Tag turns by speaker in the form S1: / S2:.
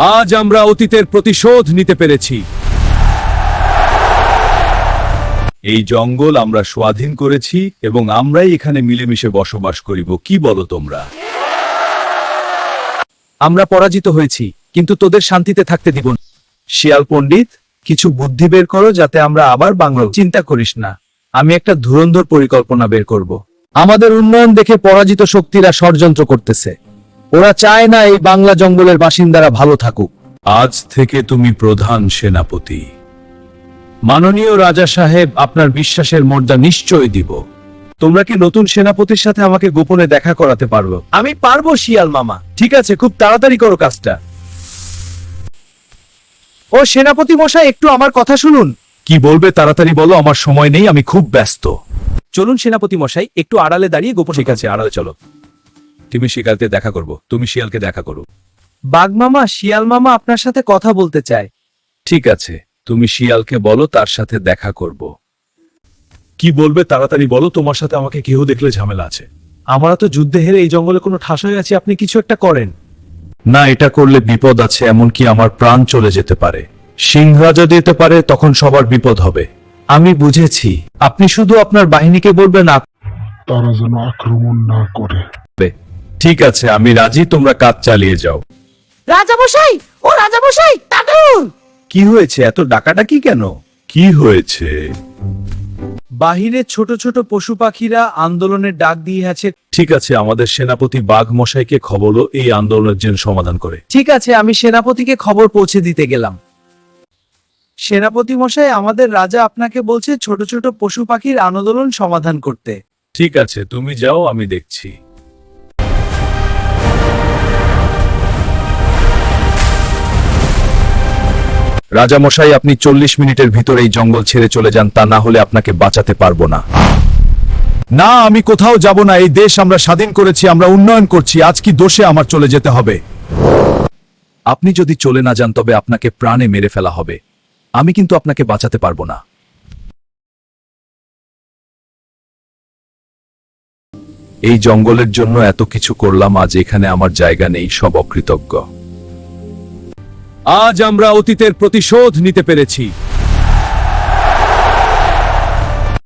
S1: আজ আমরা অতীতের প্রতিশোধ নিতে পেরেছি। এই জঙ্গল আমরা স্বাধীন করেছি এবং আমরাই এখানে মিলেমিশে বসবাস করিব। কি বলো তোমরা?
S2: আমরা পরাজিত হয়েছি, কিন্তু তোদের শান্তিতে থাকতে দিব না। শিয়াল পণ্ডিত, কিছু বুদ্ধি বের করো যাতে আমরা আবার বাংলা। চিন্তা করিস না, আমি একটা ধুরন্ধর পরিকল্পনা বের করব। আমাদের উন্নয়ন দেখে পরাজিত শক্তিরা ষড়যন্ত্র করতেছে। ওরা চায় না এই বাংলা জঙ্গলের বাসিন্দারা ভালো থাকুক।
S1: আজ থেকে তুমি প্রধান সেনাপতি। মাননীয় রাজা সাহেব, আপনার বিশ্বাসের মর্যাদা নিশ্চয় দিব। তোমরা কি নতুন সেনাপতির সাথে আমাকে গোপনে দেখা করাতে পারবো?
S2: আমি পারবো শিয়াল মামা। ঠিক আছে, খুব তাড়াতাড়ি করো কাজটা। ও সেনাপতি মশাই, একটু আমার কথা শুনুন।
S1: কি বলবে তাড়াতাড়ি বলো, আমার সময় নেই, আমি খুব ব্যস্ত।
S2: চলুন সেনাপতি মশাই, একটু আড়ালে দাঁড়িয়ে গোপন।
S1: ঠিক আছে, আড়ালে চলো। তুমি শিয়ালকে দেখা করবো, তুমি শিয়ালকে দেখা করো।
S2: বাঘ মামা, শিয়াল মামা আপনার সাথে কথা বলতে চায়।
S1: ঠিক আছে, তুমি শিয়ালকে বলো তার সাথে দেখা করব। কি বলবে তাড়াতাড়ি বলো, তোমার সাথে আমাকে কেউ দেখলে ঝামেলা আছে।
S2: আমরা তো যুদ্ধে হেরে এই জঙ্গলে কোনো ঠাস হয়ে আছি, আপনি কিছু একটা করেন।
S1: না, এটা করলে বিপদ আছে, এমনকি আমার প্রাণ চলে যেতে পারে। সিংহরাজা দিতে পারে, তখন সবার বিপদ হবে।
S2: আমি বুঝেছি, আপনি শুধু আপনার বাহিনীকে বলবেন
S3: তারা যেন আক্রমণ না করে।
S1: ঠিক আছে, আমি রাজি, তোমরা কাজ চালিয়ে যাও।
S2: রাজামশাই, ও রাজামশাই, তাড়াতাড়ি।
S1: কি হয়েছে, এত ডাকাডাকি কেন? কি হয়েছে?
S2: বাহিরে ছোট ছোট পশু পাখিরা আন্দোলনের ডাক দিয়ে আছে।
S1: ঠিক আছে, আমাদের সেনাপতি বাঘ মশাইকে খবর দাও, এই আন্দোলনের জন্য সমাধান করে।
S2: ঠিক আছে, আমি সেনাপতিকে খবর পৌঁছে দিতে গেলাম। সেনাপতি মশাই, আমাদের রাজা আপনাকে বলছে ছোট ছোট পশু পাখির আন্দোলন সমাধান করতে।
S1: ঠিক আছে, তুমি যাও, আমি দেখছি। রাজা মশাই, আপনি 40 মিনিটের ভিতরে এই জঙ্গল ছেড়ে চলে যান, তা না হলে আপনাকে বাঁচাতে পারবো না। না, আমি কোথাও যাব না। এই দেশ আমরা স্বাধীন করেছি, আমরা উন্নয়ন করছি। আজ কি দোষে আমার চলে যেতে হবে? আপনি যদি চলে না যান তবে আপনাকে প্রাণে মেরে ফেলা হবে। আমি কিন্তু আপনাকে বাঁচাতে পারবো না। এই জঙ্গলের জন্য এত কিছু করলাম, আজ এখানে আমার জায়গা নেই, সব অকৃতজ্ঞ। আজ আমরা অতীতের প্রতিশোধ নিতে পেরেছি।